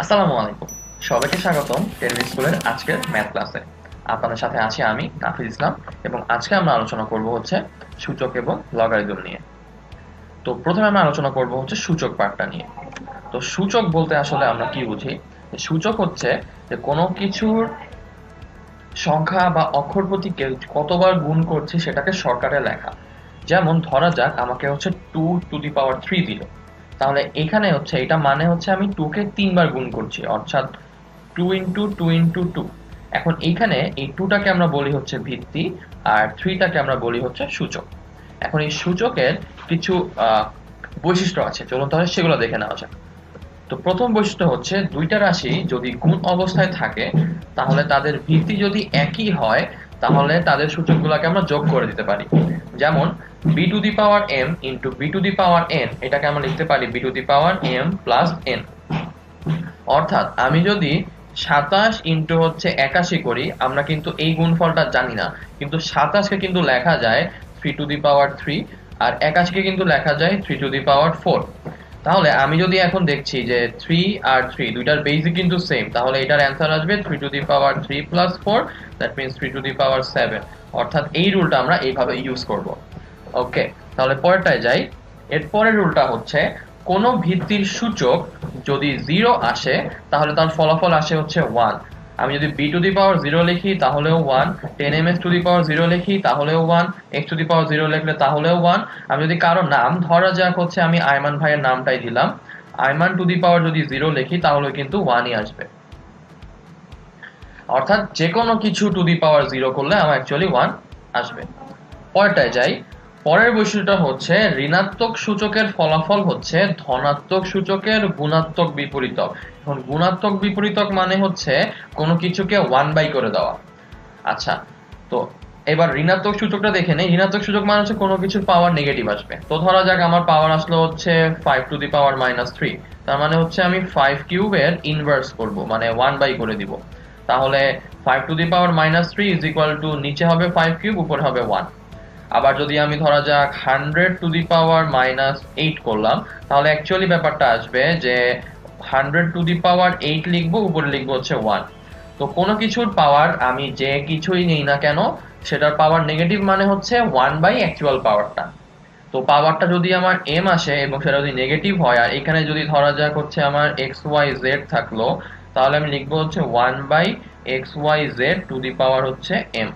আসসালামু আলাইকুম। সবাইকে স্বাগতম টেনভিস স্কুলের আজকের ম্যাথ ক্লাসে। আপনাদের সাথে আছি আমি নাফিজ ইসলাম এবং আজকে আমরা আলোচনা করব হচ্ছে সূচক এবং লগারিদম নিয়ে। তো প্রথমে আমরা আলোচনা করব হচ্ছে সূচক পার্টটা নিয়ে। তো সূচক বলতে আসলে আমরা কি বুঝি? সূচক হচ্ছে যে কোনো কিছুর সংখ্যা বা অক্ষর প্রতীকে কতবার গুণ করছি সেটাকে শর্টকাটে লেখা। যেমন ধরা যাক আমাকে হচ্ছে 2 টু দি পাওয়ার 3 দিল, তাহলে এখানে হচ্ছে এটা মানে হচ্ছে আমি 2 কে 3 বার গুণ করছি, অর্থাৎ 2 ইন্টু 2 ইন্টু 2। এখন এইখানে এই 2টাকে আমরা বলি হচ্ছে ভিত্তি, আর 3টাকে আমরা বলি হচ্ছে সূচক। এখন এই সূচকের কিছু বৈশিষ্ট্য আছে, চলুন তাহলে সেগুলো দেখে নেওয়া যাক। তো প্রথম বৈশিষ্ট্য হচ্ছে দুইটা রাশি যদি গুণ অবস্থায় থাকে তাহলে তাদের ভিত্তি যদি একই হয় তাহলে তাদের সূচকগুলোকে আমরা যোগ করে দিতে পারি। যেমন b to the power m into b to the power n, এটাকে আমরা লিখতে পারি b to the power m plus n. অর্থাৎ আমি যদি 27 ইন্টু হচ্ছে 81 করি, আমরা কিন্তু এই গুণফলটা জানি না, কিন্তু 27কে কিন্তু লেখা যায় 3 টু দি পাওয়ার 3, আর 81কে কিন্তু লেখা যায় 3 টু দি পাওয়ার 4। তাহলে আমি যদি এখন দেখছি যে 3 আর 3 দুইটার বেসিক কিন্তু সেম, তাহলে এটার অ্যান্সার আসবে 3 to the power 3 plus 4, that means 3 to the power 7। অর্থাৎ এই রুলটা আমরা এইভাবে ইউজ করব। ওকে, তাহলে পরেরটায় যাই। এর পরের রুলটা হচ্ছে কোন ভিত্তির সূচক যদি 0 আসে তাহলে তার ফলাফল আসে হচ্ছে 1। আমি যদি b টু দি পাওয়ার 0 লিখি তাহলেও 1, 10ms টু দি পাওয়ার 0 লিখি তাহলেও 1, x টু দি পাওয়ার 0 লিখলে তাহলেও 1। আমি যদি কারো নাম ধরা যাক হচ্ছে আমি আয়মান ভাইয়ের নামটাই দিলাম, আয়মান টু দি পাওয়ার যদি 0 লিখি তাহলে কিন্তু 1ই আসবে। অর্থাৎ যে কোনো কিছু টু দি পাওয়ার 0 করলে আমার অ্যাকচুয়ালি 1 আসবে। পরেরটায় যাই। পরের বৈশিষ্ট্যটা হচ্ছে ঋণাত্মক সূচকের ফলাফল হচ্ছে ধনাত্মক সূচকের গুণাত্মক বিপরীতক। এখন গুণাত্মক বিপরীতক মানে হচ্ছে কোনো কিছুকে 1/, করে দেওয়া। আচ্ছা, তো এবার ঋণাত্মক সূচকটা দেখে নেই। ঋণাত্মক সূচক মানে হচ্ছে কোনো কিছুর পাওয়ার নেগেটিভ আসবে। তো ধরা যাক আমার পাওয়ার আসলো হচ্ছে 5 টু দি পাওয়ার-3, তার মানে হচ্ছে আমি 5 কিউবের ইনভার্স করব, মানে 1/, করে দিব। তাহলে 5 to the power three is equal to নিচে হবে 5 কিউব, উপরে হবে 1। আবার যদি আমি ধরা যাক 100 টু দি পাওয়ার-8 করলাম, তাহলে অ্যাকচুয়ালি ব্যাপারটা আসবে যে 100 টু দি পাওয়ার 8 লিখবো, উপরে লিখবো হচ্ছে 1। তো কোনো কিছুর পাওয়ার আমি যে কিছুই নেই না কেন সেটার পাওয়ার নেগেটিভ মানে হচ্ছে 1/, অ্যাকচুয়াল পাওয়ারটা। তো পাওয়ারটা যদি আমার m আসে এবং সেটা যদি নেগেটিভ হয়, আর এখানে যদি ধরা যাক হচ্ছে আমার xyz থাকলো, তাহলে আমি লিখবো হচ্ছে 1/xyz টু দি পাওয়ার হচ্ছে m।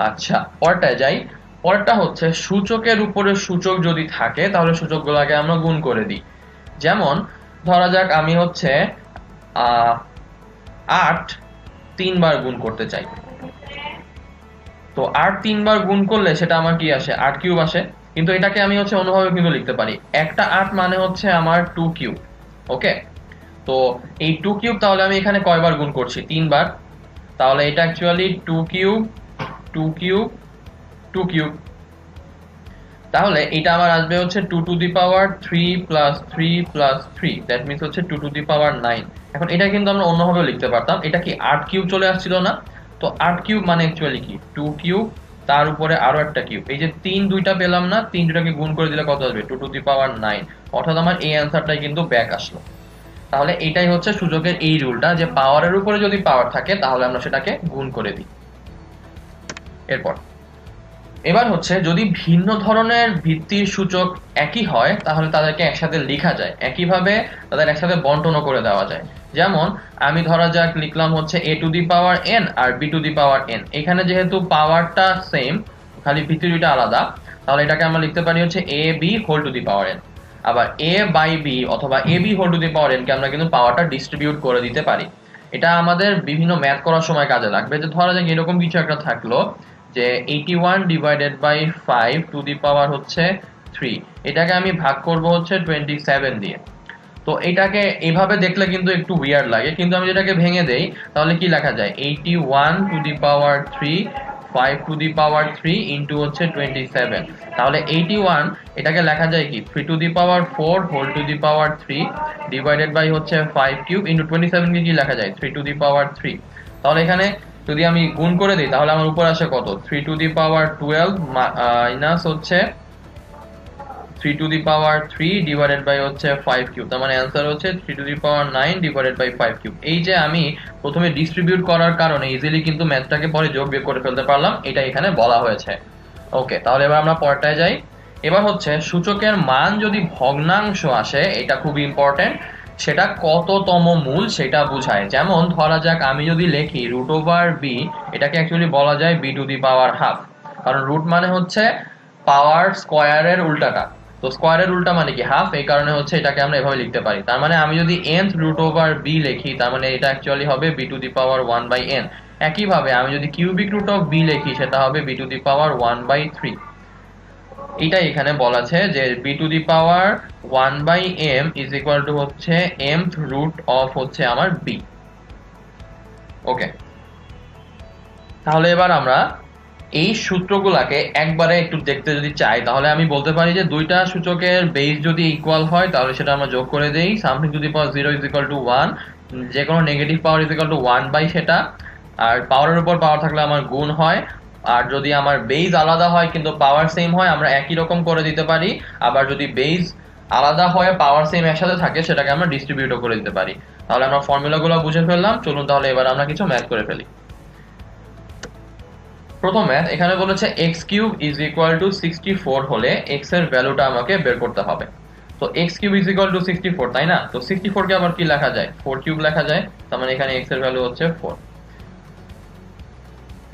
আচ্ছা, পরেরটায় যাই। পরেরটা হচ্ছে সূচকের উপরে সূচক যদি থাকে তাহলে সূচকগুলোকে আমরা গুণ করে দিই। যেমন ধরা যাক আমি হচ্ছে 8 3 বার গুণ করতে চাই। তো 8 3 বার গুণ করলে সেটা আমার কি আসে, 8 কিউব আসে। কিন্তু এটাকে আমি হচ্ছে অন্যভাবে কিন্তু লিখতে পারি, একটা 8 মানে হচ্ছে আমার 2 কিউব। ওকে, তো এই 2 কিউব তাহলে আমি এখানে কয়বার গুণ করছি, 3 বার। তাহলে এটা অ্যাকচুয়ালি 2 কিউব 2 কিউব 2 কিউব। তাহলে এটা আমার আসবে হচ্ছে 2 two the power 3 plus 3 plus 3, that means হচ্ছে 2 টু দি পাওয়ার 9। এখন এটা কিন্তু আমরা অন্যভাবেও লিখতে পারতাম, এটা কি 8 কিউব চলে আসছিল না? তো 8 কিউব মানে অ্যাকচুয়ালি কি 2 কিউব, তার উপরে আরো একটা কিউব। এই যে 3 দুইটা পেলাম না, 3 দুটাকে গুণ করে দিলে কত আসবে, 2 টু দি পাওয়ার 9। অর্থাৎ আমার এই অ্যান্সারটাই কিন্তু ব্যাক আসলো। তাহলে এটাই হচ্ছে সূচকের এই রুলটা, যে পাওয়ারের উপরে যদি পাওয়ার থাকে তাহলে আমরা সেটাকে গুণ করে দিই। এরপর এবার হচ্ছে যদি ভিন্ন ধরনের ভিত্তির সূচক একই হয় তাহলে তাদেরকে একসাথে লেখা যায়, একইভাবে তাদের একসাথে বন্টনও করে দেওয়া যায়। যেমন আমি ধরা যাক লিখলাম হচ্ছে a to the power n আর b to the power n। এখানে যেহেতু পাওয়ারটা সেম, খালি ভিত্তি দুইটা আলাদা, তাহলে এটাকে আমরা লিখতে পারি হচ্ছে a b whole to the power n। আবার a বাই b অথবা a b whole to the power n কে আমরা কিন্তু পাওয়ারটা ডিস্ট্রিবিউট করে দিতে পারি। এটা আমাদের বিভিন্ন ম্যাথ করার সময় কাজে লাগবে। যে ধরা যাক এরকম কিছু একটা থাকলো যে 81 divided by 5 to the power হচ্ছে 3, এটাকে আমি ভাগ করব হচ্ছে 27 দিয়ে। তো এটাকে এইভাবে দেখলে কিন্তু একটু উইয়ার্ড লাগে, কিন্তু আমি যেটাকে ভেঙে দেই তাহলে কি লেখা যায়, 81 to the power 3 5 to the power 3 into হচ্ছে 27। তাহলে 81 এটাকে লেখা যায় কি 3 to the power 4 whole to the power 3 divided by হচ্ছে 5 কিউব ইন্টু 27 কে কি লেখা যায় 3 টু দি পাওয়ার 3। তাহলে এখানে যদি আমি গুণ করে দিই তাহলে আমার উপর আসে কত, 3 টু দি পাওয়ার 12 মাইনাস হচ্ছে 3 to the power 3 divided by হচ্ছে 5 কিউব, তার মানে অ্যান্সার হচ্ছে 3 to the power 9 divided by 5 cube. এই যে আমি প্রথমে ডিস্ট্রিবিউট করার কারণে ইজিলি কিন্তু ম্যাথটাকে পরে যোগ বিয়োগ করে ফেলতে পারলাম, এটা এখানে বলা হয়েছে। ওকে, তাহলে এবার আমরা পরেরটায় যাই। এবার হচ্ছে সূচকের মান যদি ভগ্নাংশ আসে, এটা খুব ইম্পর্টেন্ট, সেটা কততম মূল সেটা বোঝায়। যেমন ধরা যাক আমি যদি লিখি রুট ওভার বি, এটাকে অ্যাকচুয়ালি বলা যায় b to the power half, কারণ রুট মানে হচ্ছে পাওয়ার স্কোয়ারের উল্টাটা, তো স্কোয়ারের উল্টা মানে কি হাফ, এই কারণে হচ্ছে এটাকে আমরা এভাবে লিখতে পারি। তার মানে আমি যদি nth রুট ওভার বি লিখি, তার মানে এটা অ্যাকচুয়ালি হবে B to the power 1/n। একইভাবে আমি যদি কিউবিক রুট অফ বি লিখি, সেটা হবে বি টু দি পাওয়ার 1/3। এটাই এখানে বলা আছে যে b to the power 1/m is equal to হচ্ছে mth রুট অফ হচ্ছে আমার বি। ওকে, তাহলে এবার আমরা এই সূত্রগুলাকে একবারে একটু দেখতে যদি চাই, তাহলে আমি বলতে পারি যে দুইটা সূচকের বেস যদি ইকুয়াল হয় তাহলে সেটা আমরা যোগ করে দেই। Something to the power 0 is equal to 1, যে কোনো negative power is equal to 1 সেটা, আর পাওয়ারের উপর পাওয়ার থাকলে আমার গুণ হয়। আর যদি আমার বেস আলাদা হয় কিন্তু পাওয়ার সেম হয়, আমরা একই রকম করে দিতে পারি। আবার যদি বেস আলাদা হয় পাওয়ার সেম একসাথে থাকে, সেটাকে আমরা ডিস্ট্রিবিউটও করে দিতে পারি। তাহলে আমরা ফর্মুলাগুলো বুঝে ফেললাম, চলুন তাহলে এবার আমরা কিছু ম্যাথ করে ফেলি। প্রথম ম্যাথ এখানে বলেছে x cube is equal two 64 হলে x এর ভ্যালুটা আমাকে বের করতে হবে। তো x cube is equal two 64, তাই না? তো 64 কে আবার কি লেখা যায়? 4 কিউব লেখা যায়, তার মানে এখানে x এর ভ্যালু হচ্ছে 4।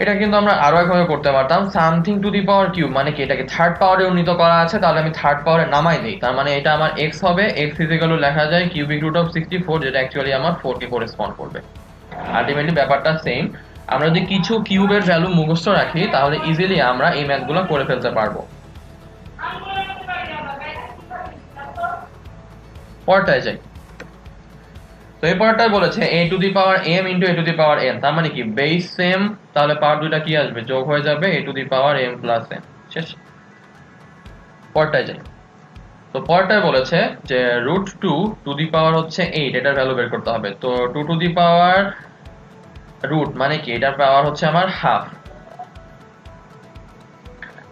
এটা কিন্তু আমরা আরো একভাবে করতে পারতাম, something to the power cube মানে কি, এটাকে থার্ড পাওয়ারে উন্নীত করা আছে, তাহলে আমি থার্ড পাওয়ারে নামাই দেই, তার মানে এটা আমার x হবে, x ইজ ইকুয়াল টু লেখা যায় কিউবিক রুট অফ 64, যেটা অ্যাকচুয়ালি আমার 4 কে করেসপন্ড করবে। আলটিমেটলি ব্যাপারটা সেম। আমরা যদি কিছু কিউবের ভ্যালু মুখস্থ রাখি, তাহলে ইজিলি আমরা এই ম্যাথগুলো করে ফেলতে পারবো। পরেরটায় যাই। তো এই পরেরটায় বলেছে a to the power m into a to the power n, তার মানে কি বেস সেম, তাহলে পাওয়ার দুইটা কি আসবে? যোগ হয়ে যাবে a to the power m plus n। শেষ। পরেরটায় যাই। তো পরেরটায় বলেছে যে রুট 2 টু দি পাওয়ার হচ্ছে 8, এটার ভ্যালু বের করতে হবে। তো 2 টু দি পাওয়ার রুট মানে কি, এটার পাওয়ার হচ্ছে আমার হাফ,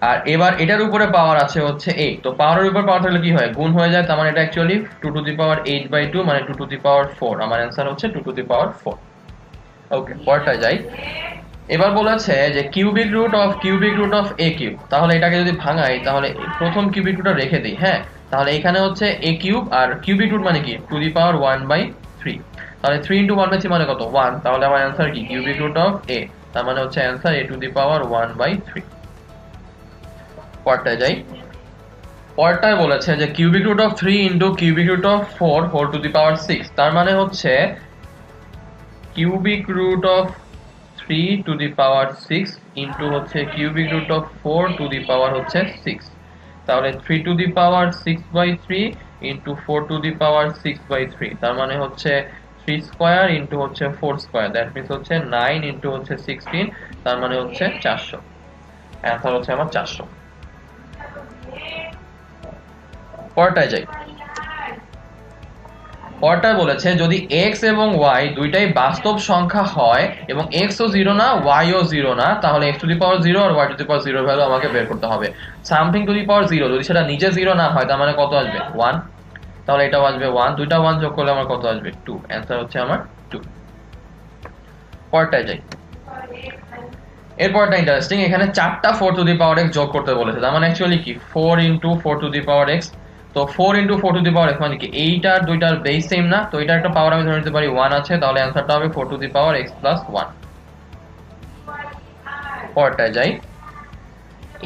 আর এবার এটার উপরে পাওয়ার আছে হচ্ছে 8। তো পাওয়ারের উপর পাওয়ার থাকলে কি হয়? গুণ হয়ে যায়, তার মানে এটা অ্যাকচুয়ালি 2 টু দি পাওয়ার 8/2 মানে 2 টু দি পাওয়ার 4। আমার অ্যান্সার হচ্ছে 2 টু দি পাওয়ার 4। ওকে, পরেরটায় যাই। এবার বলেছে যে cubic root of a cube, তাহলে এটাকে যদি ভাঙাই, তাহলে প্রথম কিউবিক রুটটা রেখে দিই। হ্যাঁ, তাহলে এখানে হচ্ছে a কিউব, আর কিউবিক রুট মানে কি, টু দি পাওয়ার 1/3, তাহলে 3 ইনটু 1/3 মানে কত? 1। তাহলে আমার অ্যান্সার কি? কিউবিক রুট অফ a, তার মানে হচ্ছে answer a to the power 1/3। পরেরটায় যাই। পরেরটায় বলেছে যে cubic root of 3 into cubic root of 4 whole to the power 6, তার মানে হচ্ছে cubic root of 3 to the power 6 into হচ্ছে cubic root of 4 to the power হচ্ছে 6, তাহলে 3 to the power 6/3 into 4 to the power 6/3, তার মানে হচ্ছে 3 square into হচ্ছে 4 স্কয়ার, দ্যাট মিন্স হচ্ছে 9 ইনটু হচ্ছে 16, তার মানে হচ্ছে 400। অ্যান্সার হচ্ছে আমার 400। পরেরটায় যাই। পরেরটায় বলেছে যদি x এবং y দুইটাই বাস্তব সংখ্যা হয় এবং x ও 0 না y ও 0 না, তাহলে x টু দি পাওয়ার 0 আর y to the power 0 value আমাকে বের করতে হবে। সামথিং টু দি পাওয়ার 0 যদি সেটা নিজে 0 না হয়, তার মানে কত আসবে? 1, তাহলে এটাও আসবে 1, দুইটা 1 যোগ করলে আমার কত আসবে? 2। অ্যান্সার হচ্ছে আমার 2। পরেরটায় যাই। এরপরটা ইন্টারেস্টিং, এখানে 4টা 4 টু দি পাওয়ার x যোগ করতে বলেছে, তার মানে অ্যাকচুয়ালি কি 4 into 4 to the power x। তো 4 into 4 to the power x মানে কি, এইটার দুইটার বেস সেম না, তো এটা একটা পাওয়ার আমি ধরে নিতে পারি 1 আছে, তাহলে অ্যানসারটা হবে 4 to the power x plus 1। পরেরটায় যাই।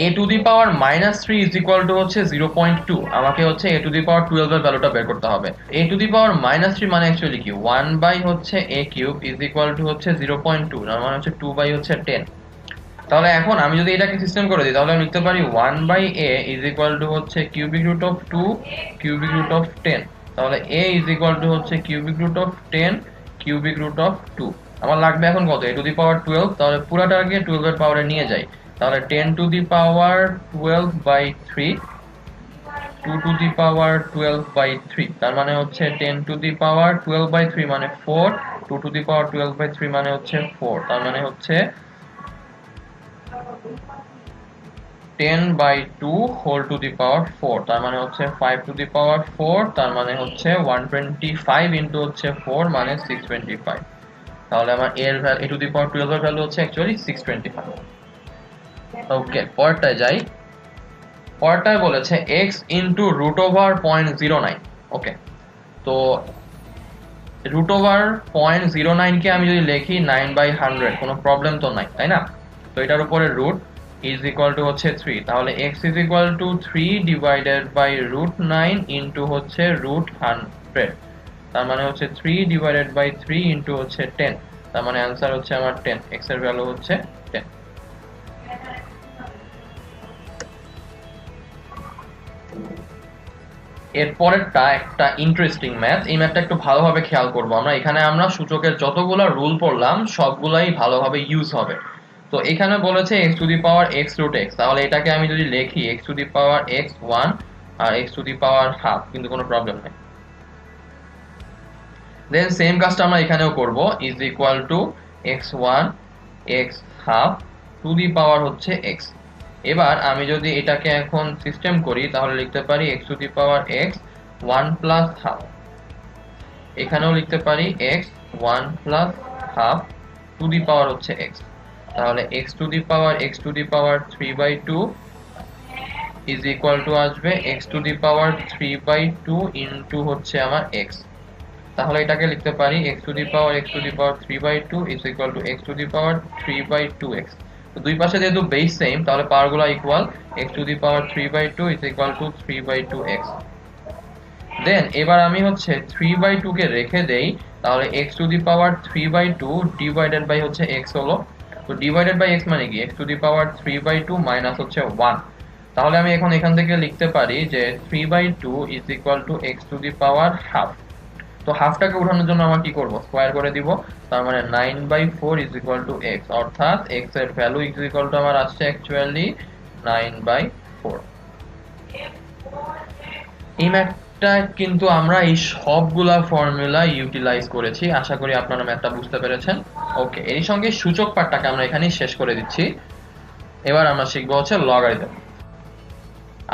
a to the power -3 is equal to হচ্ছে 0.2, আমাকে হচ্ছে a টু দি পাওয়ার 12 এর ভ্যালুটা বের করতে হবে। a টু দি পাওয়ার -3 মানে অ্যাকচুয়ালি কি 1 বাই হচ্ছে a cube is equal to হচ্ছে 0.2, মানে হচ্ছে 2 বাই হচ্ছে 10। তাহলে এখন আমি যদি এটাকে সিস্টেম করে দিই, তাহলে আমি লিখতে পারি 1/a ইজ ইকুয়াল টু হচ্ছে cubic root of 2 cubic root of 10, তাহলে a ইজ ইকুয়াল টু হচ্ছে cubic root of 10 cubic root of 2। আমার লাগবে এখন কত? a টু দি পাওয়ার 12, তাহলে পুরাটাকে 12 এর পাওয়ারে নিয়ে যাই, তাহলে 10 two the power 12/3 2 two the পাওয়ার 12/3, তার মানে হচ্ছে 10 টু দি পাওয়ার 12/3 মানে 4, 2 টু দি পাওয়ার 12/3 মানে হচ্ছে 4, তার মানে হচ্ছে 10/2 হোল টু দি পাওয়ার 4, তার মানে হচ্ছে 5 টু দি পাওয়ার 4, তার মানে হচ্ছে 125 ইন্টু হচ্ছে 4 মানে 625। তাহলে আমার এর ভ্যালু a টু দি পাওয়ার 12 এর ভ্যালু হচ্ছে অ্যাকচুয়ালি 625। ওকে, পরেরটায় যাই। পরেরটায় বলেছে x ইন্টু রুট ওভার 0.09। ওকে, তো রুট ওভার 0.09 কে আমি যদি লিখি 9/100, কোনো প্রবলেম তো নাই, তাই না? তো এটার উপরে রুট ইজ ইকুয়াল টু হচ্ছে 3, তাহলে x is equal to 3 divided by root 9 into হচ্ছে রুট 100, তার মানে হচ্ছে 3 ডিভাইডেড বাই 3 ইন্টু হচ্ছে 10, তার মানে অ্যান্সার হচ্ছে আমার 10, x এর ভ্যালু হচ্ছে 10। এরপরেরটা একটা ইন্টারেস্টিং ম্যাথ। এই ম্যাথটা একটু ভালোভাবে খেয়াল করব আমরা। এখানে আমরা সূচকের যতগুলো রুল পড়লাম সবগুলাই ভালোভাবে ইউজ হবে। তো এখানে বলেছে x to the power x root x, তাহলে এটাকে আমি যদি লিখি x to the power x 1 আর x to the power half, কিন্তু কোনো প্রবলেম নেই। দেন সেম কাজটা আমরা এখানেও করব, is equal to x1 x half to the power হচ্ছে x। এবার আমি যদি এটাকে এখন সিস্টেম করি তাহলে লিখতে পারি x to the power x 1 plus half, এখানেও লিখতে পারি x 1 plus half to the power হচ্ছে x, তাহলে x to the power x to the power 3/2 is equal to আসবে x to the power 3/2 into হচ্ছে আমার x। তাহলে এটাকে লিখতে পারি x to the power x to the power 3/2 is equal to x to the power 3/2x। তো দুই পাশে যেহেতু বেস সেম তাহলে পাওয়ারগুলো equal, x to the power 3/2 is equal to 3/2x। Then এবার আমি হচ্ছে 3/2 কে রেখে দেই, তাহলে x to the power 3/2 divided by হচ্ছে x হলো। তো ডিভাইডেড বাই x মানে কি, x to the power 3/2 minus হচ্ছে 1। তাহলে আমি এখন এখান থেকে লিখতে পারি যে 3/2 is equal to x to the power half. তো হাফটাকে উঠানোর জন্য আমরা কি করব, স্কয়ার করে দিব, তার মানে 9/4 ইজ ইকুয়াল টু x, অর্থাৎ x এর ভ্যালু ইজ ইকুয়াল টু আমার আসছে অ্যাকচুয়ালি 9/4। এই ম্যাথটা কিন্তু আমরা এই সবগুলা ফর্মুলা ইউটিলাইজ করেছি, আশা করি আপনারা ম্যাথটা বুঝতে পেরেছেন। ওকে, এর সঙ্গে সূচক পার্টটাকে আমরা এখানেই শেষ করে দিচ্ছি। এবার আমরা শিখবো হচ্ছে লগারিদম।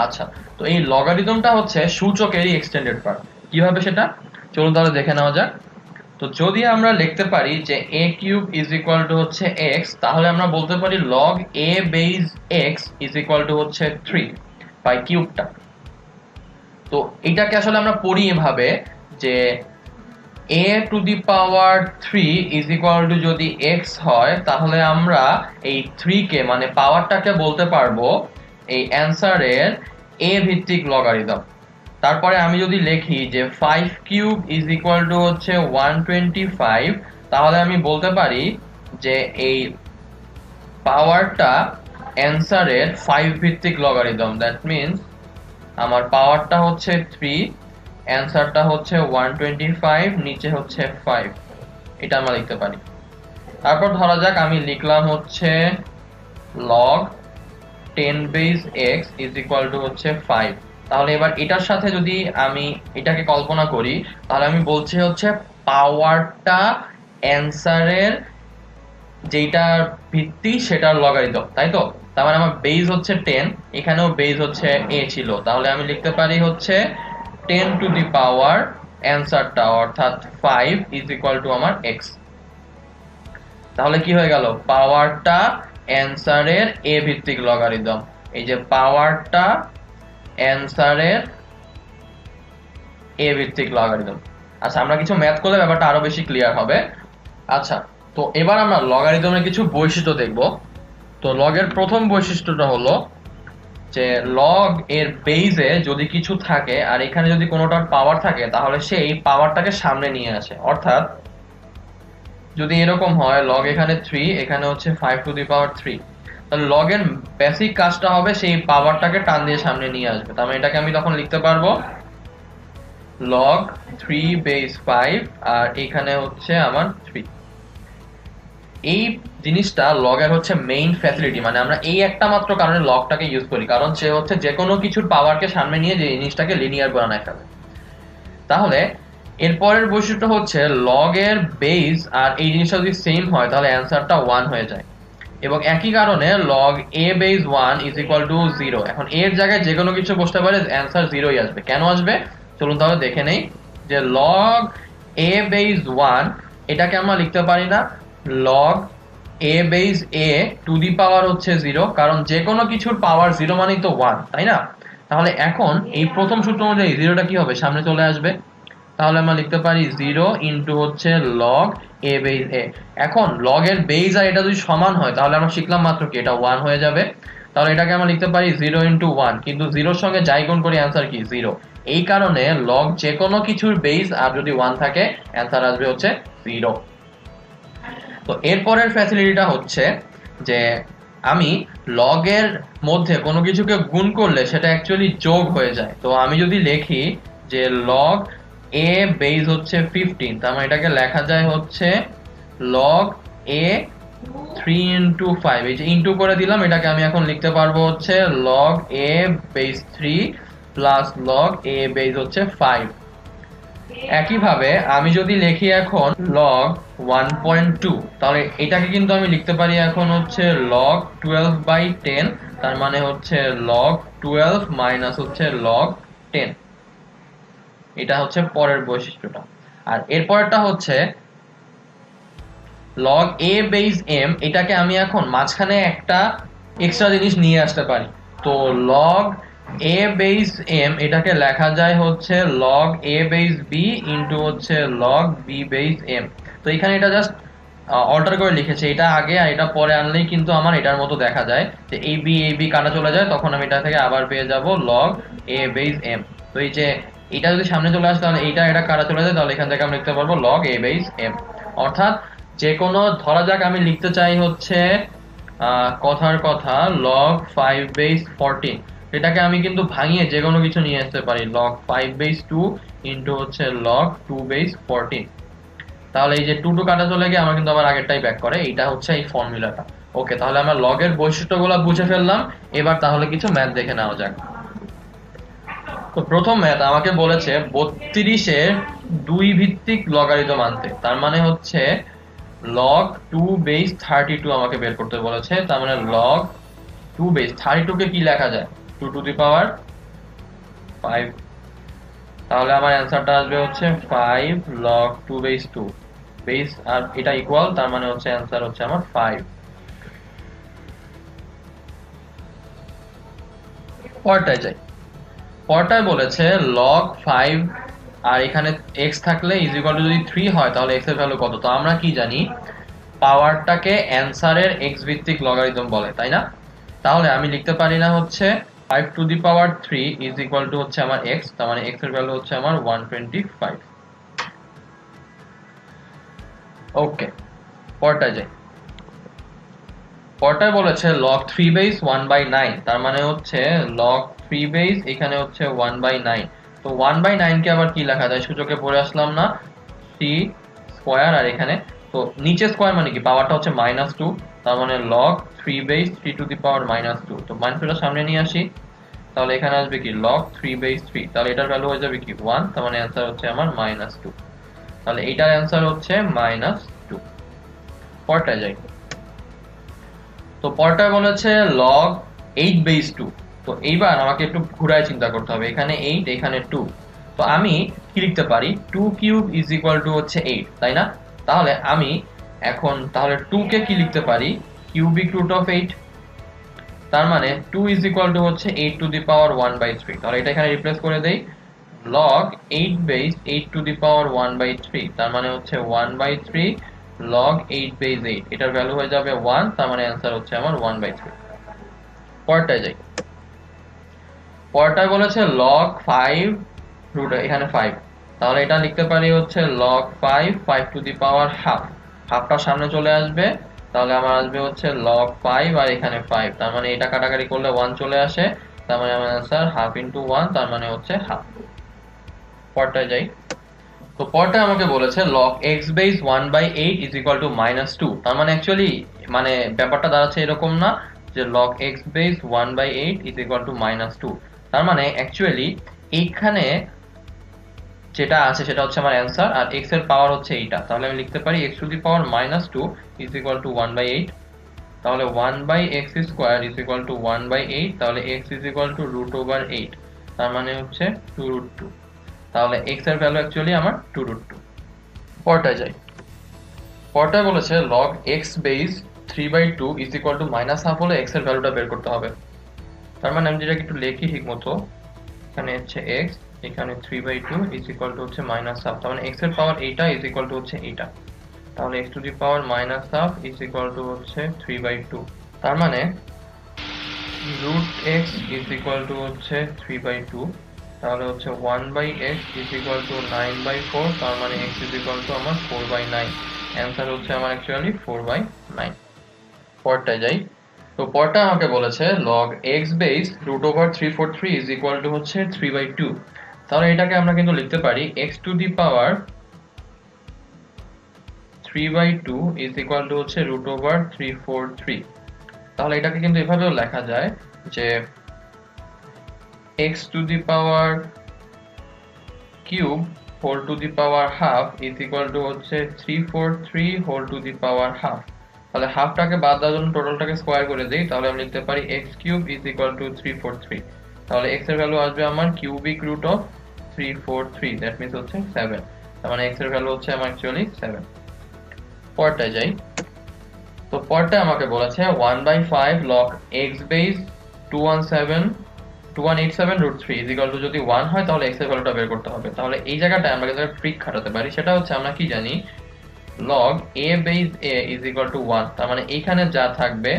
আচ্ছা, তো এই লগারিদমটা হচ্ছে সূচকেরই এক্সটেন্ডেড পার্ট। কিভাবে সেটা চলুন তাহলে দেখে নেওয়া যাক। তো যদি আমরা লিখতে পারি যে a cube is equal to হচ্ছে x, তাহলে আমরা বলতে পারি log a base x is equal to হচ্ছে 3 বাই কিউবটা। তো এটাকে আসলে আমরা পড়ি এভাবে যে a to the power 3 is equal two যদি x হয়, তাহলে আমরা এই 3 কে মানে পাওয়ারটাকে বলতে পারবো এই অ্যানসারের a ভিত্তিক লগারিদম। তারপরে আমি যদি লিখি যে 5 কিউব ইজ ইকুয়াল টু হচ্ছে 125, তাহলে আমি বলতে পারি যে এই পাওয়ারটা অ্যানসারের 5 ভিত্তিক লগারিদম। দ্যাট মিন্স আমার পাওয়ারটা হচ্ছে 3, অ্যানসারটা হচ্ছে 125, নিচে হচ্ছে 5, এটা আমরা লিখতে পারি। তারপর ধরা যাক আমি লিখলাম হচ্ছে log 10 base x is equal to হচ্ছে 5। তাহলে এবার এটার সাথে যদি আমি এটাকে কল্পনা করি, তাহলে আমি বলছি হচ্ছে পাওয়ারটা অ্যানসারের যেটার ভিত্তি সেটার লগারিদম, তাই তো? তার মানে আমার বেস হচ্ছে 10, এখানেও বেস হচ্ছে a ছিল, তাহলে আমি লিখতে পারি হচ্ছে 10 টু দি পাওয়ার অ্যানসারটা অর্থাৎ 5 ইজ ইকুয়াল টু আমার x। তাহলে কি হয়ে গেল, পাওয়ারটা অ্যানসারের a ভিত্তিক লগারিদম। এই যে পাওয়ারটা অ্যানসারের a ভিত্তিক লগারিদম। আচ্ছা, আমরা কিছু ম্যাথ করলে ব্যাপারটা আরো বেশি ক্লিয়ার হবে। আচ্ছা, তো এবার আমরা লগারিদমের কিছু বৈশিষ্ট্য দেখব। তো লগের প্রথম বৈশিষ্ট্যটা হলো যে লগ এর বেইজে যদি কিছু থাকে আর এখানে যদি কোনোটার পাওয়ার থাকে, তাহলে সে এই পাওয়ারটাকে সামনে নিয়ে আসে। অর্থাৎ যদি এরকম হয় লগ এখানে 3, এখানে হচ্ছে 5 টু দি পাওয়ার 3, তাহলে লগের বেসিক কাজটা হবে সেই পাওয়ারটাকে টান দিয়ে সামনে নিয়ে আসবে। তার মানে এটাকে আমি তখন লিখতে পারবো log 3 বেস 5 আর এখানে হচ্ছে আমার 3। এই জিনিসটা লগের হচ্ছে মেইন ফ্যাসিলিটি, মানে আমরা এই একটা মাত্র কারণে লগটাকে ইউজ করি, কারণ সে হচ্ছে যে কোনো কিছুর পাওয়ারকে সামনে নিয়ে যে জিনিসটাকে লিনিয়ার বানায় ফেলে। তাহলে এরপরের বৈশিষ্ট্য হচ্ছে লগের বেস আর এই জিনিসটা যদি সেম হয় তাহলে অ্যানসারটা 1 হয়ে যায়। এবং একই কারণে log a base 1 is equal to 0। এখন এর জায়গায় যে কোনো কিছু বসতে পারে, অ্যান্সার 0ই আসবে। কেন আসবে চলুন তাহলে দেখে নেই। যে log a base 1 এটাকে আমরা লিখতে পারি না log a base a to the power হচ্ছে 0, কারণ যে কোনো কিছুর পাওয়ার 0 মানেই তো 1, তাই না? তাহলে এখন এই প্রথম সূত্র অনুযায়ী 0টা কি হবে, সামনে চলে আসবে। তাহলে আমরা লিখতে পারি 0 ইনটু হচ্ছে log a base a। এখন log এর বেস আর এটা যদি সমান হয় তাহলে আমরা শিখলাম মাত্র কি এটা 1 হয়ে যাবে। তাহলে এটাকে আমরা লিখতে পারি 0 ইনটু 1, কিন্তু 0 এর সঙ্গে যাই গুণ করি অ্যান্সার কি 0। এই কারণে log যে কোনো কিছুর বেস আর যদি 1 থাকে অ্যান্সার আসবে হচ্ছে 0। তো এরপরের ফ্যাসিলিটিটা হচ্ছে যে আমি log এর মধ্যে কোনো কিছুকে গুণ করলে সেটা অ্যাকচুয়ালি যোগ হয়ে যায়। তো আমি যদি লিখি যে log a বেস হচ্ছে 15, তার মানে এটাকে লেখা যায় হচ্ছে log a 3 ইনটু 5। এই যে ইনটু করে দিলাম, এটাকে আমি এখন লিখতে পারবো হচ্ছে log a base 3 plus log a base হচ্ছে 5। একইভাবে আমি যদি লিখি এখন log 1.2, তাহলে এটাকে কিন্তু আমি লিখতে পারি এখন হচ্ছে log 12/10, তার মানে হচ্ছে log 12 মাইনাস হচ্ছে log 10। এটা হচ্ছে পরের বৈশিষ্ট্যটা। আর এরপরটা হচ্ছে log a base m, এটাকে আমি এখন মাঝখানে একটা এক্সট্রা জিনিস নিয়ে আসতে পারি। তো log a base m এটাকে লেখা যায় হচ্ছে log a base b into হচ্ছে log b base m। তো এখানে এটা জাস্ট অল্টার করে লিখেছে, এটা আগে আর এটা পরে আনলেই কিন্তু আমার এটার মতো দেখা যায় যে এই বি কাটা চলে যায়, তখন আমি এটা থেকে আবার পেয়ে যাব log a base m। তো এই যে এটা যদি সামনে চলে আসে তাহলে এটা কাটা চলে যায়, তাহলে এখান থেকে আমি লিখতে পারবো log a base m। অর্থাৎ যে কোনো, ধরা যাক আমি লিখতে চাই হচ্ছে কথার কথা log 5 base 14, এটাকে আমি কিন্তু ভাঙিয়ে যে কোনো কিছু নিয়ে আসতে পারি log 5 base 2 ইনটু হচ্ছে log 2 base 14। তাহলে এই যে 2 কাটা চলে গিয়ে আমার কিন্তু আবার আগেরটাই ব্যাক করে। এইটা হচ্ছে এই ফর্মুলাটা। ওকে, তাহলে আমরা log এর বৈশিষ্ট্যগুলো বুঝে ফেললাম। এবার তাহলে কিছু ম্যাথ দেখে নেওয়া যাক। তো প্রথম ম্যাথ আমাকে বলেছে 32 এর 2 ভিত্তিক লগারিদম আনতে, তার মানে হচ্ছে log 2 base 32 আমাকে বের করতে বলেছে। তার মানে log 2 base 32 কে কি লেখা যায় 2 টু দি পাওয়ার 5। তাহলে আমার অ্যান্সারটা আসবে হচ্ছে 5 log 2 base 2 বেস আর এটা ইকুয়াল, তার মানে হচ্ছে অ্যান্সার হচ্ছে আমার 5। পরটায় যাই। পরটায় বলেছে log 5 আর এখানে x থাকলে ইজ ইকুয়াল টু যদি 3 হয় তাহলে x এর ভ্যালু কত। তো আমরা কি জানি পাওয়ারটাকে অ্যান্সারের x ভিত্তিক লগারিদম বলে, তাই না? তাহলে আমি লিখতে পারি না হচ্ছে 5 to the power 3 is equal to হচ্ছে আমার x, তার মানে x এর ভ্যালু হচ্ছে আমার 125। ওকে, পরটায় যাই। পরটায় বলেছে log 3 বেস 1/9, তার মানে হচ্ছে log 3 বেস এখানে হচ্ছে 1/9। তো 1/9 কে আবার কি লেখা যায়, সূচকে পড়ে আসলাম না 3 স্কয়ার, আর এখানে তো নিচে স্কয়ার মানে কি পাওয়ারটা হচ্ছে -2, তার মানে log 3 বেস 3 টু দি পাওয়ার -2। তো -2টা সামনে নিয়ে আসি, তাহলে এখানে আসবে কি log 3 বেস 3, তাহলে এটার ভ্যালু হয়ে যাবে কি 1, তার মানে অ্যান্সার হচ্ছে আমার -2। তাহলে এটার অ্যান্সার হচ্ছে -2। পরটায় যাই। তো পরটায় বলেছে log 8 বেস 2। তো এইবার আমাকে একটু ঘুরায় চিন্তা করতে হবে, এখানে 8 এখানে 2। তো আমি কি লিখতে পারি 2 কিউব ইজ ইকুয়াল টু হচ্ছে 8, তাই না? তাহলে আমি এখন তাহলে 2 কে কি লিখতে পারি কিউবিক রুট অফ 8, তার মানে 2 ইজ ইকুয়াল টু হচ্ছে 8 টু দি পাওয়ার 1/3। তাহলে এটা এখানে রিপ্লেস করে দেই log 8 base 8 two the power 1/3, তার মানে হচ্ছে 1/3 log 8 বেস 8, এটার ভ্যালু হয়ে যাবে 1, তার মানে অ্যান্সার হচ্ছে আমার 1/3। পরটায় যাই। পরটায় বলেছে log 5 রুট এখানে 5, তাহলে এটা লিখতে পারি হচ্ছে log 5 to the power half, হাফটা সামনে চলে আসবে, তাহলে আমার আসবে হচ্ছে log 5 আর এখানে 5, তার মানে এটা কাটাকাটি করলে 1 চলে আসে, তার মানে আমার অ্যান্সার হাফ ইনটু 1, তার মানে হচ্ছে হাফ। পরটায় যাই। তো পরটায় আমাকে বলেছে log x base 1/8 is equal to -2, তার মানে অ্যাকচুয়ালি মানে ব্যাপারটা দাঁড়াচ্ছে এরকম না যে log x base 1/8 is equal to -2, তার মানে অ্যাকচুয়ালি এইখানে যেটা আছে সেটা হচ্ছে আমার অ্যান্সার আর x এর পাওয়ার হচ্ছে এইটা। তাহলে আমি লিখতে পারি x to the power -2 is equal two 1/8। তাহলে 1/x² ইজ ইকুয়াল টু 1/8, তাহলে x ইজ ইকুয়াল টু √8, তার মানে হচ্ছে 2√2। তাহলে x এর ভ্যালু অ্যাকচুয়ালি আমার 2√2। পরটায় যাই। পরটায় বলেছে log x base 3/2 is equal two -1/2 হলে x এর ভ্যালুটা বের করতে হবে। তার মানে আমি যেটাকে একটু লিখি ঠিক মতো, এখানে হচ্ছে x, এখানে 3/2 ইজ ইকুয়াল টু হচ্ছে -1/2, তার মানে x এর পাওয়ার এইটা ইজ ইকুয়াল টু হচ্ছে এইটা, তাহলে x to the power -1/2 is equal to হচ্ছে 3/2। তার মানে √x ইজ ইকুয়াল টু হচ্ছে 3/2, তাহলে হচ্ছে 1/x ইজ ইকুয়াল টু 9/4, তার মানে x ইজ ইকুয়াল টু আমার 4/9। অ্যান্সার হচ্ছে আমার অ্যাকচুয়ালি 4/9। পরটায় যাই। তো পরটা আমাকে বলেছে log x base √343 is equal to হচ্ছে 3/2। তাহলে এটাকে আমরা কিন্তু লিখতে পারি x to the power 3/2 is equal to হচ্ছে √343। তাহলে এটাকে কিন্তু এভাবেও লেখা যায় যে x to the power cube whole to the power half is equal to হচ্ছে 343 whole to the power half. তাহলে হাফটাকে বাদ দেওয়ার জন্য টোটালটাকে স্কোয়ার করে দেই, তাহলে আমি লিখতে পারি x³ ইজ ইকুয়াল টু 343। তাহলে x এর ভ্যালু আসবে আমার cubic root of 343, that means হচ্ছে 7। তার মানে x এর ভ্যালু হচ্ছে আমার অ্যাকচুয়ালি 7। পরটায় যাই। তো পরটায় আমাকে বলেছে 1/5 log x base 2187 is equal two যদি 1 হয় তাহলে x এর ভ্যালুটা বের করতে হবে। তাহলে এই জায়গাটায় আমরা কিন্তু ট্রিক খাটাতে পারি, সেটা হচ্ছে আমরা কি জানি log a base a is equal to 1, তার মানে এইখানে যা থাকবে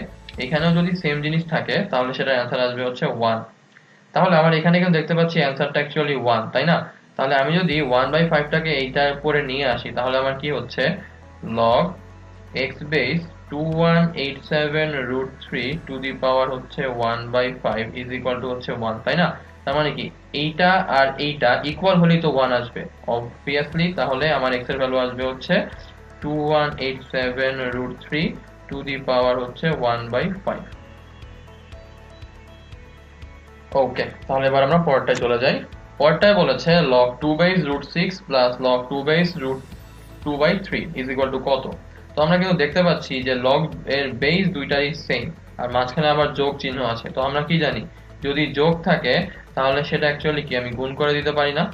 এখানেও যদি সেম জিনিস থাকে তাহলে সেটার অ্যান্সার আসবে হচ্ছে 1। তাহলে আমার এখানে কিন্তু দেখতে পাচ্ছি অ্যান্সারটা অ্যাকচুয়ালি 1, তাই না? তাহলে আমি যদি 1/5 টাকে এইটার উপরে নিয়ে আসি তাহলে আমার কি হচ্ছে log x base 2187 to the power হচ্ছে 1/5 ইজ ইকুয়াল টু হচ্ছে 1, তাই না? তার মানে কি এইটা আর এইটা ইকুয়াল হলেই তো 1 আসবে অবভিয়াসলি। তাহলে আমার x এর ভ্যালু আসবে হচ্ছে 2187 টু দি পাওয়ার হচ্ছে 1/5। ওকে, তাহলে এবার আমরা পরেরটায় চলে যাই। পরেরটায় বলেছে log 2/√6 plus log 2/√2/3 is equal two কত? তো আমরা কিন্তু দেখতে পাচ্ছি যে log এর বেস দুইটাই সেম আর মাঝখানে আবার যোগ চিহ্ন আছে। তো আমরা কি জানি যদি যোগ থাকে তাহলে সেটা অ্যাকচুয়ালি কি আমি গুণ করে দিতে পারি না?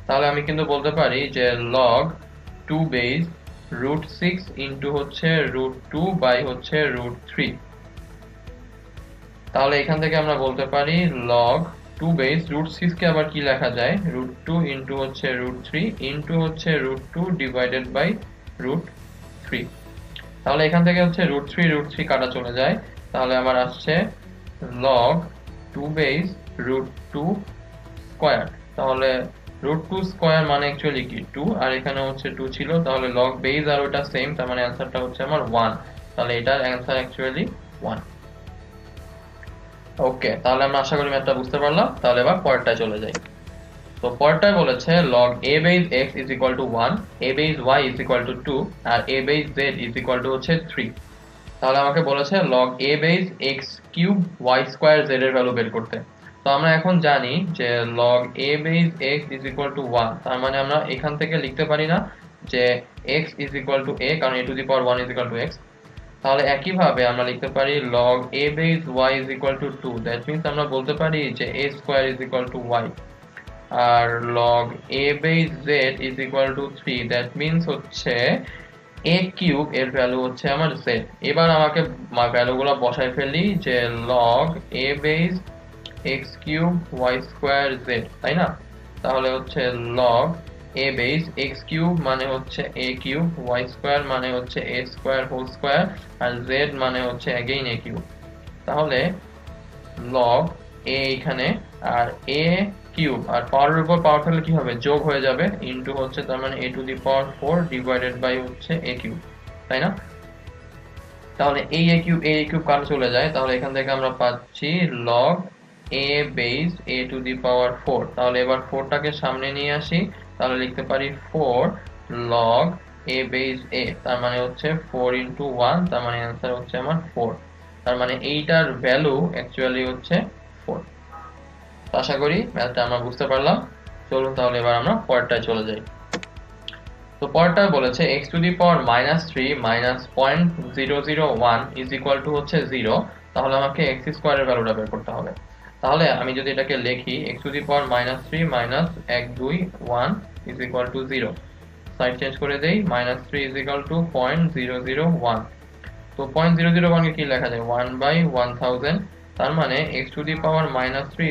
তাহলে আমি কিন্তু বলতে পারি যে log 2/√6 ইন্টু হচ্ছে √2 বাই হচ্ছে √3। তাহলে এখান থেকে আমরা বলতে পারি log 2/√6 কে আবার কি লেখা যায় √2 ইন্টু হচ্ছে √3 ইন্টু হচ্ছে √2 ডিভাইডেড বাই √3। তাহলে এখান থেকে হচ্ছে √3 কাটা চলে যায়, তাহলে আমার আসছে log 2/√2 স্কয়ার। তাহলে √2 স্কয়ার মানে অ্যাকচুয়ালি কি 2, আর এখানে হচ্ছে 2 ছিল, তাহলে log বেস আর ওটা সেম, তার মানে অ্যান্সারটা হচ্ছে আমার 1। তাহলে এটার অ্যান্সার অ্যাকচুয়ালি 1। ওকে, তাহলে আমরা আশা করি ম্যাথটা বুঝতে পারলাম। তাহলে এবার পরেরটায় চলে যাই। তো পরেরটায় বলেছে log a base x is equal to 1, a base y is equal to 2 আর a base z is equal to হচ্ছে 3। তাহলে আমাকে বলেছে log a base x cube y square z এর ভ্যালু বের করতে। তো আমরা এখন জানি যে log a base x is equal to 1, তার মানে আমরা এখান থেকে লিখতে পারি না যে x is equal to a, কারণ a to the power 1 is equal to x। তাহলে একইভাবে আমরা লিখতে পারি log a base y is equal to 2, that means আমরা বলতে পারি যে a square is equal to y। আর log a base z is equal to 3, that means হচ্ছে a কিউব এর ভ্যালু হচ্ছে আমার z। এবার আমাকে ভ্যালুগুলো বসাই ফেলি যে log a base x cube y square z, তাই না? তাহলে হচ্ছে log a base x cube মানে হচ্ছে a কিউব, y স্কয়ার মানে হচ্ছে a স্কয়ার হোল স্কয়ার, আর z মানে হচ্ছে अगेन a কিউব। তাহলে log a এখানে আর a কিউব আর পাওয়ারের উপর পাওয়ার থাকলে কি হবে যোগ হয়ে যাবে ইনটু হচ্ছে, তার মানে a to the power 4 divided by হচ্ছে a কিউব, তাই না? তাহলে এই a কিউব কাটা চলে যায়, তাহলে এখান থেকে আমরা পাচ্ছি log a base a to the power 4। তাহলে এবার 4 টাকে সামনে নিয়ে আসি, তাহলে লিখতে পারি 4 log a বেস a, তার মানে হচ্ছে 4 ইনটু 1, তার মানে आंसर হচ্ছে আমার 4। তার মানে এইটার ভ্যালু অ্যাকচুয়ালি হচ্ছে 4। আশা করি ম্যাথটা আমরা বুঝতে পারলাম। চলুন তাহলে এবার আমরা পরেরটায় চলে যাই। তো পরেরটা বলেছে x⁻³ minus 0.001 is equal to হচ্ছে 0, তাহলে আমাকে x স্কোয়ারের ভ্যালুটা বের করতে হবে। তাহলে আমি যদি এটাকে লিখি x⁻³ minus 121 is equal to 0, side change করে দেই, -3 ইজ ইকুয়াল টু 0.001। তো 0.001 কে কি লেখা যায়, 1/1000, তার মানে x⁻³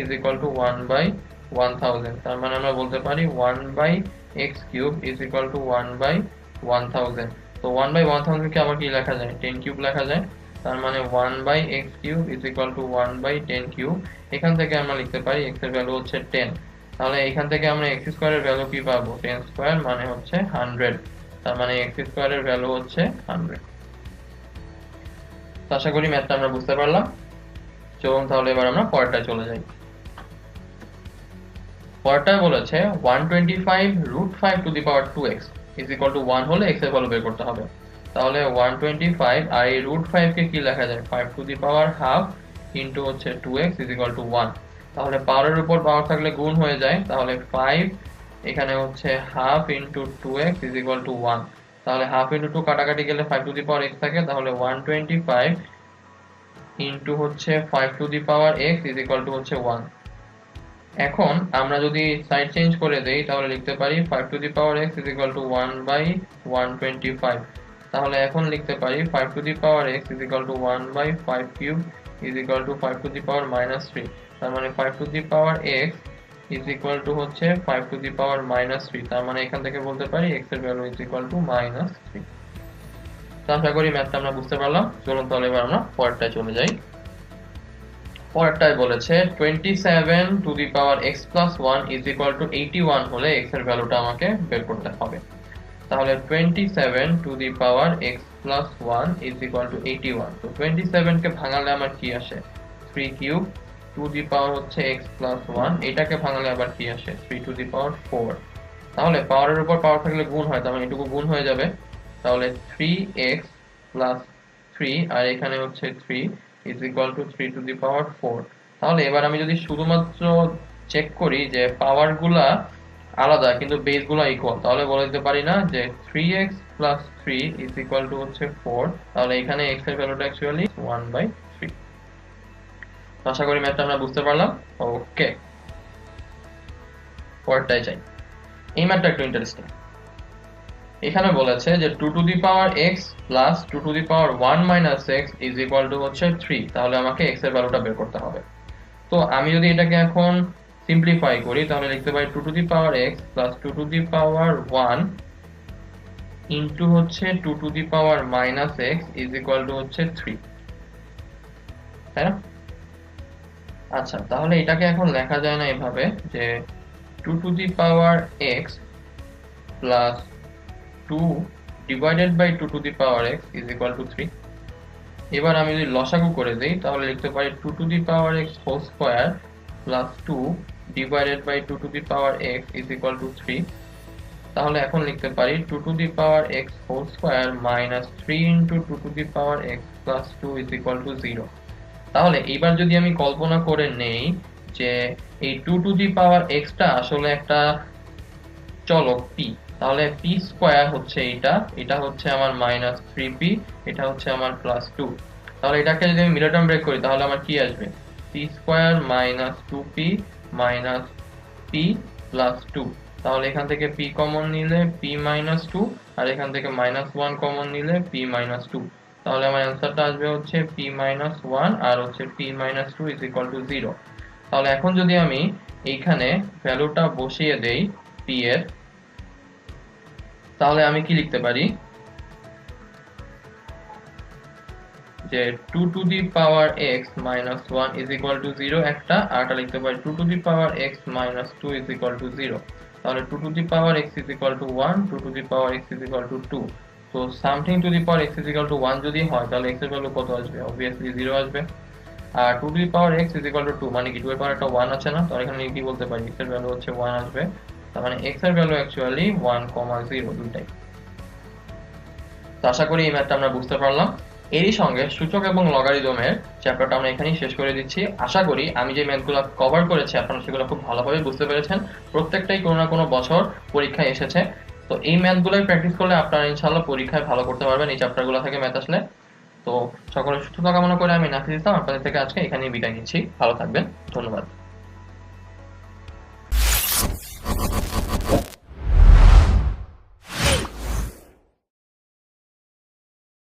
ইজ ইকুয়াল টু 1/1000, তার মানে আমরা বলতে পারি 1/x³ ইজ ইকুয়াল টু 1/1000। তো 1/1000 কে আবার কি লেখা যায়, 10³ লেখা যায়, তার মানে 1/x³ ইজ ইকুয়াল টু 1/10³। এখান থেকে আমরা লিখতে পারি x এর ভ্যালু হচ্ছে 10, তাহলে এখান থেকে আমরা x স্কয়ারের ভ্যালু কি পাবো, 10 স্কয়ার মানে হচ্ছে 100, তার মানে x স্কয়ারের ভ্যালু হচ্ছে 100। তো আশা করি ম্যাথটা আমরা বুঝতে পারলাম। চলুন তাহলে এবার আমরা পরেরটায় চলে যাই। পরেরটায় বলেছে 125√5 ইজ ইকুয়াল টু 1 হলে x এর ভ্যালু বের করতে হবে। তাহলে 125 আর এই √5 কে কি লেখা যায়, 5½ ইনটু হচ্ছে 2x ইজ ইকুয়াল টু 1। তাহলে পাওয়ারের উপর পাওয়ার থাকলে গুণ হয়ে যায়, তাহলে 5 এখানে হচ্ছে half into 2x is equal to 1। তাহলে হাফ ইনটু 2 কাটাকাটি গেলে 5⁻x থাকে, তাহলে 125 ইনটু হচ্ছে 5⁻x ইজ ইকুয়াল টু হচ্ছে 1। এখন আমরা যদি সাইড চেঞ্জ করে দেই তাহলে লিখতে পারি 5⁻x ইজ ইকুয়াল টু 1/125। তাহলে এখন লিখতে পারি 5⁻x is equal two 1/5³ is equal two 5⁻³ তার মানে 5⁻x ইজ ইকুয়াল টু হচ্ছে 5⁻³ তার মানে এখান থেকে বলতে পারি x এর ভ্যালু ইজ ইকুয়াল টু -3। তো আশা করি ম্যাথটা আমরা বুঝতে পারলাম। চলুন তাহলে এবার আমরা পরেরটায় চলে যাই। পরেরটায় বলেছে 27⁻x+1 ইজ ইকুয়াল টু 81 হলে x এর ভ্যালুটা আমাকে বের করতে হবে। তাহলে 27⁻x+1 ইজ ইকুয়াল টু 81। তো 27 কে ভাঙালে আমার কি আসে, 3³ টু দি পাওয়ার হচ্ছে x+1, এটাকে ভাঙালে আবার কি আসে, 3⁴। তাহলে পাওয়ারের উপর পাওয়ার থাকলে গুণ হয়, তার মানে এটুকু গুণ হয়ে যাবে। তাহলে 3x + 3 আর এখানে হচ্ছে 3 ইজ ইকুয়াল টু 3⁴। তাহলে এবার আমি যদি শুধুমাত্র চেক করি যে পাওয়ার গুলা আলাদা কিন্তু বেস গুলা ইকুয়াল, তাহলে বলে দিতে পারি না যে 3x + 3 ইজ ইকুয়াল টু হচ্ছে 4, তাহলে এখানে x এর ভ্যালুটা অ্যাকচুয়ালি 1/3। তো আশা করি ম্যাথটা আমরা বুঝতে পারলাম। ওকে, পরেরটায় যাই। এই ম্যাথটা একটু ইন্টারেস্টিং। এখানে বলেছে যে 2⁻x + 2⁻1 - x is equal to হচ্ছে 3, তাহলে আমাকে x এর ভ্যালুটা বের করতে হবে। তো আমি যদি এটাকে এখন সিম্পলিফাই করি তাহলে লিখতে পারি 2⁻x + 2⁻1 ইনটু হচ্ছে 2⁻− x ইজ ইকুয়াল টু হচ্ছে 3, তাই না? আচ্ছা, তাহলে এটাকে এখন লেখা যায় না এভাবে যে 2⁻x + 2 divided by 2⁻x is equal to 3। এবার আমি যদি লসাগু করে দেই তাহলে লিখতে পারি 2⁻x² + 2 divided by 2⁻x is equal to 3। তাহলে এখন লিখতে পারি 2⁻x² minus 3 into 2⁻x + 2 is equal to 0। তাহলে এবার যদি আমি কল্পনা করে নেই যে এই 2⁻x টা আসলে একটা চলক p, তাহলে p² হচ্ছে এটা হচ্ছে আমার -3p, এটা হচ্ছে আমার +2। তাহলে এটাকে যদি আমি মিডল টার্ম ব্রেক করি তাহলে আমার কি আসবে, p² - 2p - p +2। তাহলে এখান থেকে p কমন নিলে p - 2 আর এখান থেকে -1 কমন নিলে p - 2। তাহলে আমার অ্যান্সারটা আসবে হচ্ছে p - 1 আর হচ্ছে p - 2 ইজ ইকুয়াল টু 0। তাহলে এখন যদি আমি এইখানে ভ্যালুটা বসিয়ে দেই p এর, তাহলে আমি কি লিখতে পারি যে 2⁻x - 1 ইজ ইকুয়াল টু 0 একটা, আরটা লিখতে পারি 2⁻x - 2 ইজ ইকুয়াল টু 0। তাহলে 2⁻x is equal to 1, 2⁻x is equal to 2। তো something to the power x is equal to 1 যদি হয় তাহলে x এর ভ্যালু কত আসবে, obviously 0 আসবে। আর 2⁻x ইজ ইকুয়াল টু 2 মানে কি 2 এর পাওয়ার একটা 1 আছে না, তাহলে এখানে কি বলতে পারি x এর ভ্যালু হচ্ছে 1 আসবে, তার মানে x এর ভ্যালু অ্যাকচুয়ালি 1,0 দুইটাই। তো আশা করি এই ম্যাথটা আমরা বুঝতে পারলাম। এরই সঙ্গে সূচক এবং লগারিদমের চ্যাপ্টারটা আমরা এখানেই শেষ করে দিচ্ছি। আশা করি আমি যে ম্যাথগুলো কভার করেছি আপনারা সেগুলো খুব ভালোভাবে বুঝতে পেরেছেন। প্রত্যেকটাই কোনো না কোনো বছর পরীক্ষায় এসেছে। তো এই ম্যাথগুলোই প্র্যাকটিস করলে আপনারা ইনশাআল্লাহ পরীক্ষায় ভালো করতে পারবেন এই চ্যাপ্টারগুলো থেকে ম্যাথ আসলে। তো সকলের সুস্থতা কামনা করে আমি নাফিস ইসলাম আপনাদের থেকে আজকে এখানেই বিদায় নিচ্ছি। ভালো থাকবেন, ধন্যবাদ।